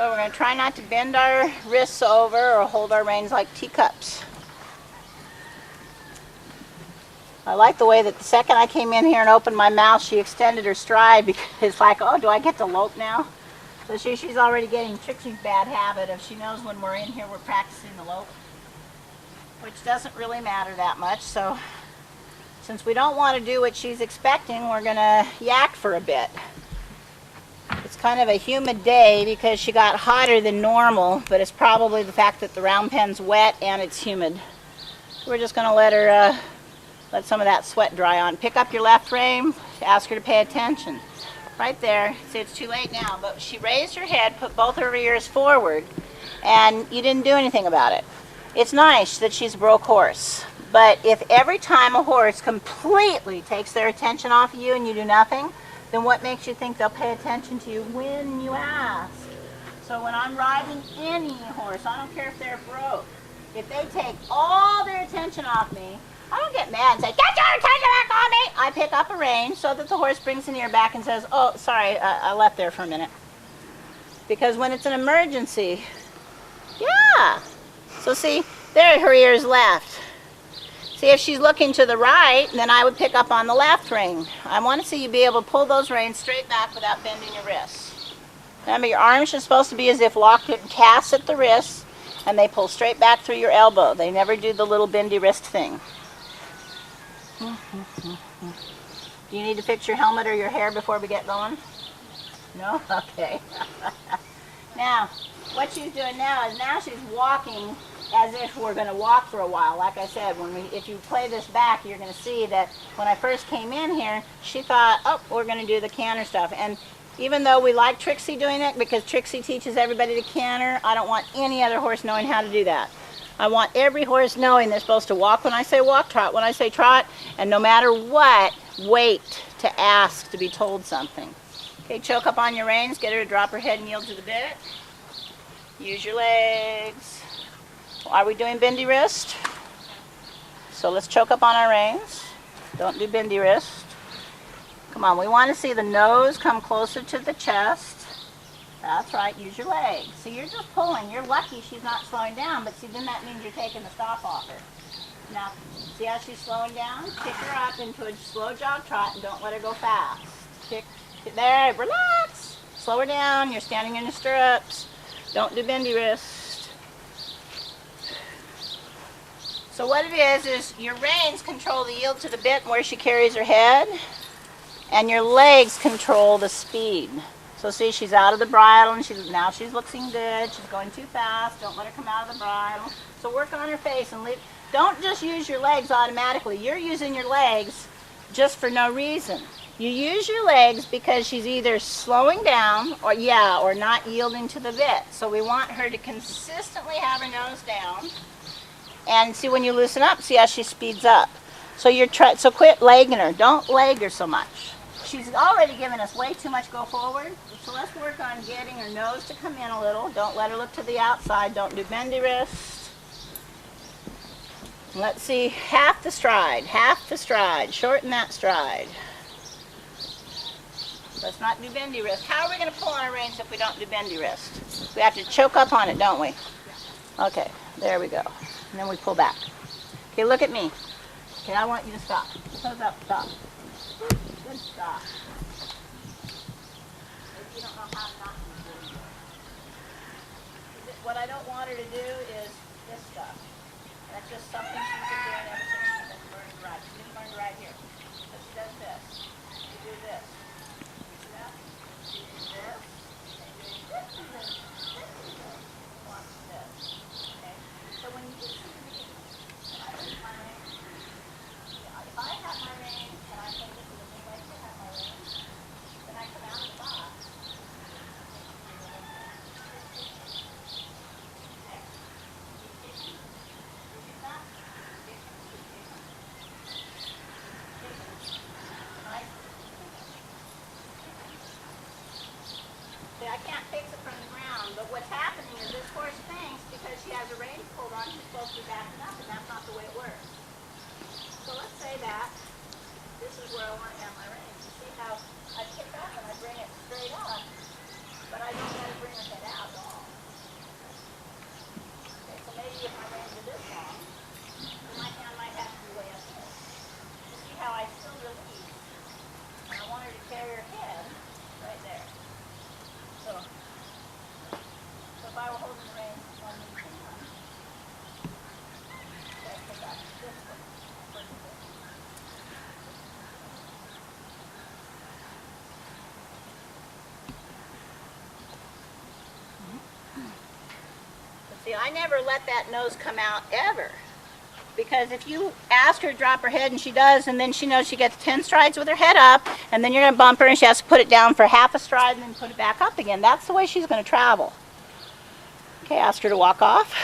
So we're going to try not to bend our wrists over or hold our reins like teacups. I like the way that the second I came in here and opened my mouth, she extended her stride because it's like, oh, do I get to lope now? So she's already getting Trixie's bad habit of she knows when we're in here we're practicing the lope, which doesn't really matter that much. So since we don't want to do what she's expecting, we're going to yak for a bit. It's kind of a humid day because she got hotter than normal, but it's probably the fact that the round pen's wet and it's humid. We're just going to let her let some of that sweat dry on. Pick up your left rein, ask her to pay attention. Right there, see it's too late now, but she raised her head, put both her ears forward, and you didn't do anything about it. It's nice that she's a broke horse, but if every time a horse completely takes their attention off of you and you do nothing, then what makes you think they'll pay attention to you when you ask? So when I'm riding any horse, I don't care if they're broke, if they take all their attention off me, I don't get mad and say, get your attention back on me! I pick up a rein so that the horse brings an ear back and says, oh, sorry, I left there for a minute. Because when it's an emergency, yeah. So see, there her ear's left. See, if she's looking to the right, then I would pick up on the left rein. I want to see you be able to pull those reins straight back without bending your wrists. Remember, your arms are supposed to be as if locked in casts at the wrists, and they pull straight back through your elbow. They never do the little bendy wrist thing. Do you need to fix your helmet or your hair before we get going? No? Okay. Now, what she's doing now is she's walking as if we're going to walk for a while. Like I said, if you play this back, you're going to see that when I first came in here, she thought, oh, we're going to do the canter stuff. And even though we like Trixie doing it, because Trixie teaches everybody to canter, I don't want any other horse knowing how to do that. I want every horse knowing they're supposed to walk when I say walk, trot when I say trot, and no matter what, wait to ask to be told something. Okay, choke up on your reins, get her to drop her head and yield to the bit. Use your legs. Are we doing bendy wrist? So let's choke up on our reins. Don't do bendy wrist. Come on, we want to see the nose come closer to the chest. That's right, use your legs. See, you're just pulling. You're lucky she's not slowing down, but see, then that means you're taking the stop off her. Now, see how she's slowing down? Kick her up into a slow jog trot and don't let her go fast. Kick, there, relax. Slow her down, you're standing in the stirrups. Don't do bendy wrist. So what it is your reins control the yield to the bit and where she carries her head, and your legs control the speed. So see, she's out of the bridle, and now she's looking good. She's going too fast. Don't let her come out of the bridle. So work on her face and leave. Don't just use your legs automatically. You're using your legs just for no reason. You use your legs because she's either slowing down or not yielding to the bit. So we want her to consistently have her nose down. And see, when you loosen up, see how she speeds up. So so quit legging her. Don't leg her so much. She's already given us way too much go forward. So let's work on getting her nose to come in a little. Don't let her look to the outside. Don't do bendy wrist. Let's see, half the stride. Shorten that stride. Let's not do bendy wrist. How are we going to pull on our reins if we don't do bendy wrist? We have to choke up on it, don't we? Okay, there we go. And then we pull back. Okay, look at me. Okay, I want you to stop. Toes up, stop. Good stop. If you don't know how not to do it. What I don't want her to do is this stuff. That's just something she's been doing ever since she's been learning to ride. She didn't learn to ride here. But she does this. She do this. See that? She does this. And doing this. Watch this. Okay? So when you listen to me, I use my reins. If I have my reins and I say this is a big way to have my reins, then I come out of the box. I can't fix it from the ground, but what's happening is this horse thinks because she has a rein pulled on, she's supposed to be backing up, and that's not the way it works. So let's say that this is where I want to have my reins. You see how I kick up and I bring it straight up, but I don't let her bring her head out at all. But see, I never let that nose come out ever. Because if you ask her to drop her head and she does, and then she knows she gets 10 strides with her head up, and then you're going to bump her and she has to put it down for half a stride and then put it back up again. That's the way she's going to travel. Okay, ask her to walk off.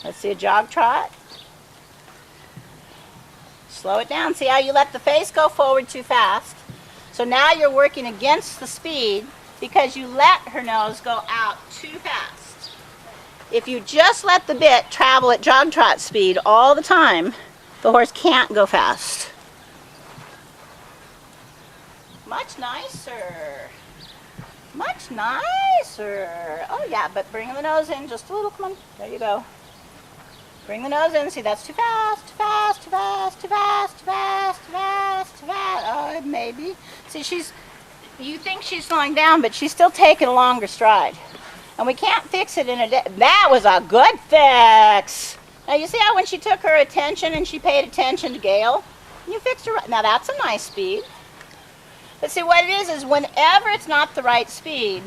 Let's see a jog trot. Slow it down. See how you let the face go forward too fast? So now you're working against the speed because you let her nose go out too fast. If you just let the bit travel at jog trot speed all the time, the horse can't go fast. Much nicer. Much nicer. Oh yeah, but bring the nose in just a little. Come on. There you go. Bring the nose in. See, that's too fast, too fast, too fast, too fast, too fast, too fast, too fast. Oh, maybe. See, you think she's slowing down, but she's still taking a longer stride. And we can't fix it in a day. That was a good fix. Now, you see how when she took her attention and she paid attention to Gail, you fixed her right. Now, that's a nice speed. But see, what it is whenever it's not the right speed,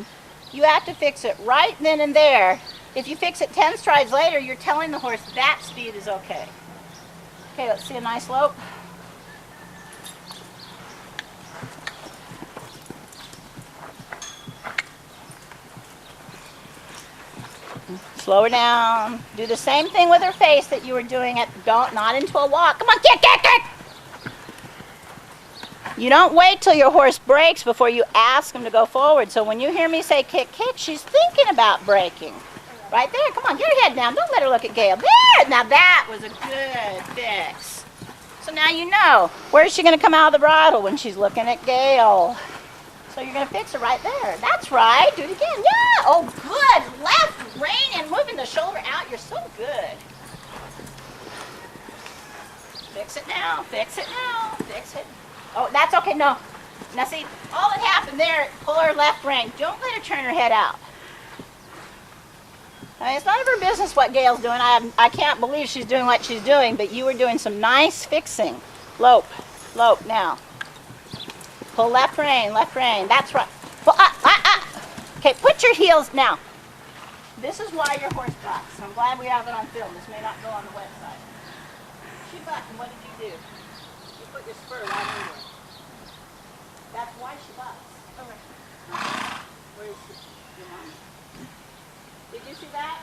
you have to fix it right then and there. If you fix it 10 strides later, you're telling the horse that speed is okay. Okay, let's see a nice lope. Slow her down. Do the same thing with her face that you were doing not into a walk. Come on, kick, kick, kick! You don't wait till your horse breaks before you ask him to go forward. So when you hear me say kick, kick, she's thinking about breaking. Right there. Come on, get her head down. Don't let her look at Gail. There! Now that was a good fix. So now you know. Where's she going to come out of the bridle when she's looking at Gail? So you're going to fix her right there. That's right. Do it again. Yeah! Oh, good. Left rein and moving the shoulder out. You're so good. Fix it now. Fix it now. Fix it. Oh, that's okay. No. Now see, all that happened there, pull her left rein. Don't let her turn her head out. I mean, it's none of her business what Gail's doing. I can't believe she's doing what she's doing, but you were doing some nice fixing. Lope. Lope now. Pull left rein, left rein. That's right. Pull, Okay, put your heels now. This is why your horse bucks. I'm glad we have it on film. This may not go on the website. She bucked, and what did you do? You put your spur right into her. That's why she bucks. Okay. Where is your mom? Did you see that?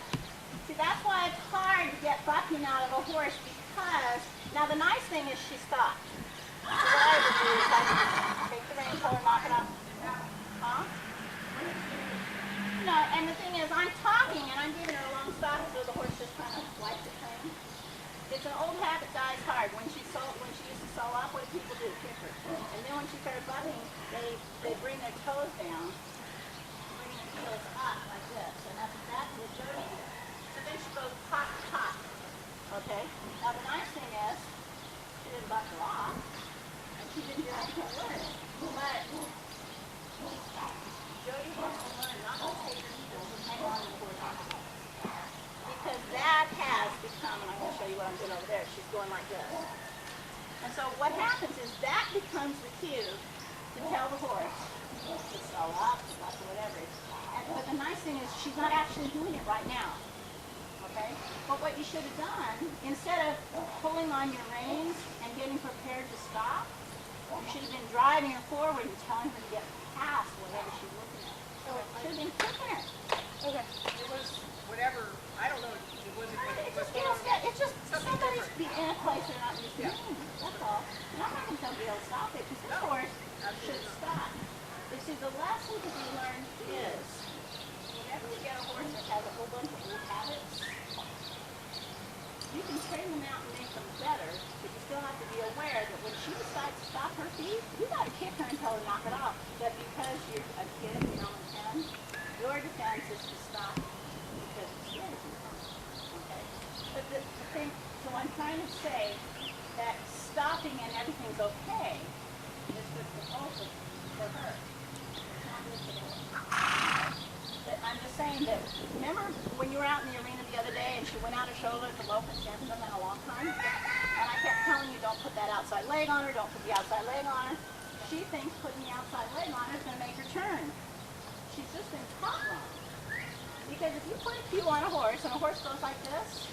See, that's why it's hard to get bucking out of a horse because, now the nice thing is she stopped. So what I would do is I would take the rein, pull her, knock it up. Huh? No, and the thing is, I'm talking and I'm giving her a long stop so the horse just kind of wipes it clean. It's an old habit, dies hard. When she used to sew up, what do people do? Kick her. And then when she started bucking, they bring their toes down, bring their heels up like this. And that's exactly what Jody did. So then she goes pop, pop. Okay? Now the nice thing is, she didn't buck her off, and she didn't do anything with it. But Jody has to learn not to take her heels and hang on to the horse. Because that has become, and I'm going to show you what I'm doing over there, she's going like this. And so what happens is that becomes the cue to tell the horse to sew up, or whatever. But the nice thing is she's not actually doing it right now. Okay? But what you should have done, instead of pulling on your reins and getting prepared to stop, you should have been driving her forward and telling her to get past whatever she's looking at. So it should have been kicking her. Okay. It was whatever, I don't know, it wasn't what it was. It's just somebody's in a place they're not used to being. That's all. And I'm not going to tell Gail to stop it because this horse should stop. You see, the lesson to be learned is whenever you get a horse that has a whole bunch of old habits, you can train them out and make them better, but you still have to be aware that when she decides to stop her feet, you got to kick her and tell her to knock it off. But because you're a kid, you're on 10, your defense is to stop because it's scared of you. Okay? But the thing, so I'm trying to say that stopping and everything's okay is good for both of for her. It's not good for the horse. But I'm just saying that, remember when you were out in the arena the other day and she went out her shoulder to lope and she hasn't done that in a long time? And I kept telling you, don't put that outside leg on her, don't put the outside leg on her. she thinks putting the outside leg on is going to make her turn. She's just been taught wrong. Because if you put a cue on a horse and a horse goes like this,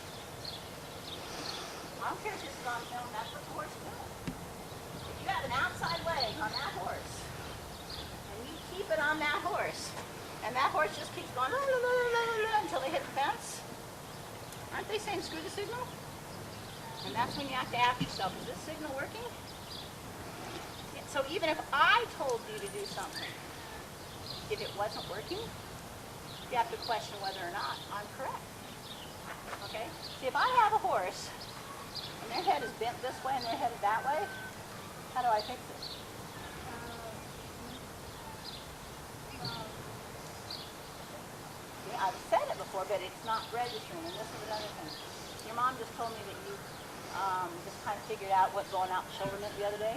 I don't care if this is on film, that's what the horse does. If you have an outside leg on that horse, and you keep it on that horse, and that horse just keeps going until they hit the fence, aren't they saying screw the signal? And that's when you have to ask yourself, is this signal working? So even if I told you to do something, if it wasn't working, you have to question whether or not I'm correct. Okay? See, if I have a horse, and their head is bent this way and they're headed that way, how do I fix it? Yeah, I've said it before, but it's not registering, and this is another thing. Your mom just told me that you just kind of figured out what going out the shoulder meant the other day,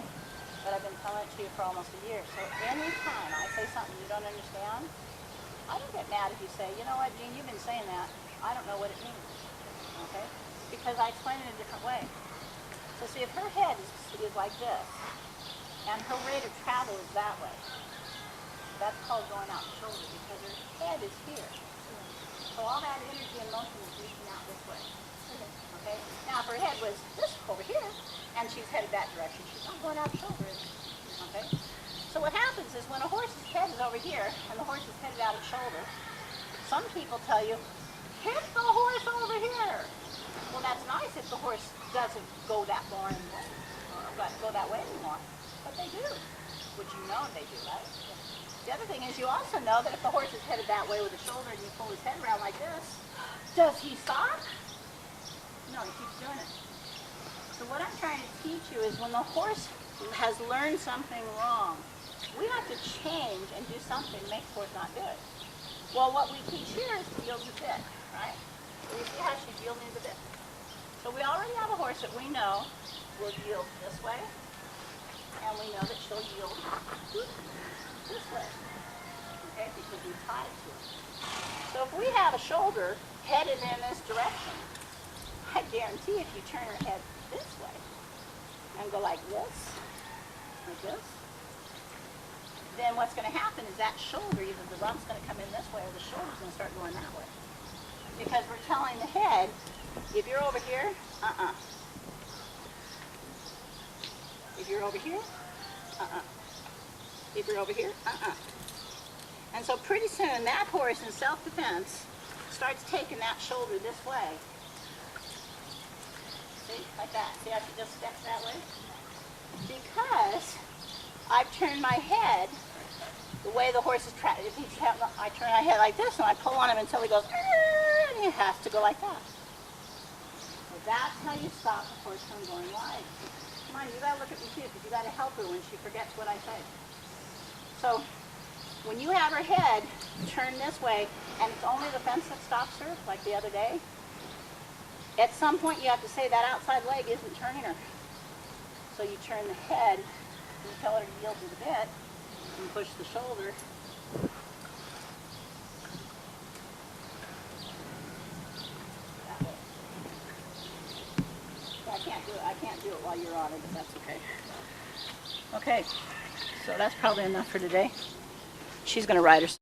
but I've been telling it to you for almost a year. So anytime I say something you don't understand, I don't get mad if you say, you know what, Jean, you've been saying that. I don't know what it means. Okay? Because I explain it a different way. So see, if her head is like this, and her rate of travel is that way, that's called going out the shoulder because her head is here. So all that energy and motion is reaching out this way. Okay? Now, if her head was this over here, and she's headed that direction, she's not going out the shoulder. Okay? So what happens is when a horse's head is over here, and the horse is headed out of shoulder, some people tell you, hit the horse over here. Well, that's nice if the horse doesn't go that far anymore, or go that way anymore. But they do, which you know they do, right? The other thing is you also know that if the horse is headed that way with the shoulder and you pull his head around like this, does he stop? No, he keeps doing it. So what I'm trying to teach you is when the horse has learned something wrong, we have to change and do something to make the horse not do it. Well, what we teach here is to yield the bit, right? So you see how she's yielding the bit. So we already have a horse that we know will yield this way, and we know that she'll yield this way, okay, because we taught it to her. So if we have a shoulder headed in this direction, I guarantee if you turn her head this way and go like this, then what's going to happen is that shoulder, either the rump's going to come in this way or the shoulder's going to start going that way. Because we're telling the head, if you're over here, If you're over here, If you're over here, And so pretty soon that horse in self-defense starts taking that shoulder this way. See, like that. See how she just steps that way? Because I've turned my head the way the horse is trapped. If I turn my head like this and I pull on him until he goes, and he has to go like that. So that's how you stop the horse from going wide. Come on, you gotta look at me too, because you gotta help her when she forgets what I say. So when you have her head turned this way, and it's only the fence that stops her, like the other day, at some point you have to say that outside leg isn't turning her. So you turn the head, and you tell her to yield to the bit, and push the shoulder. That way. So I can't do it while you're on it, but that's okay. Okay, so that's probably enough for today. She's going to ride her.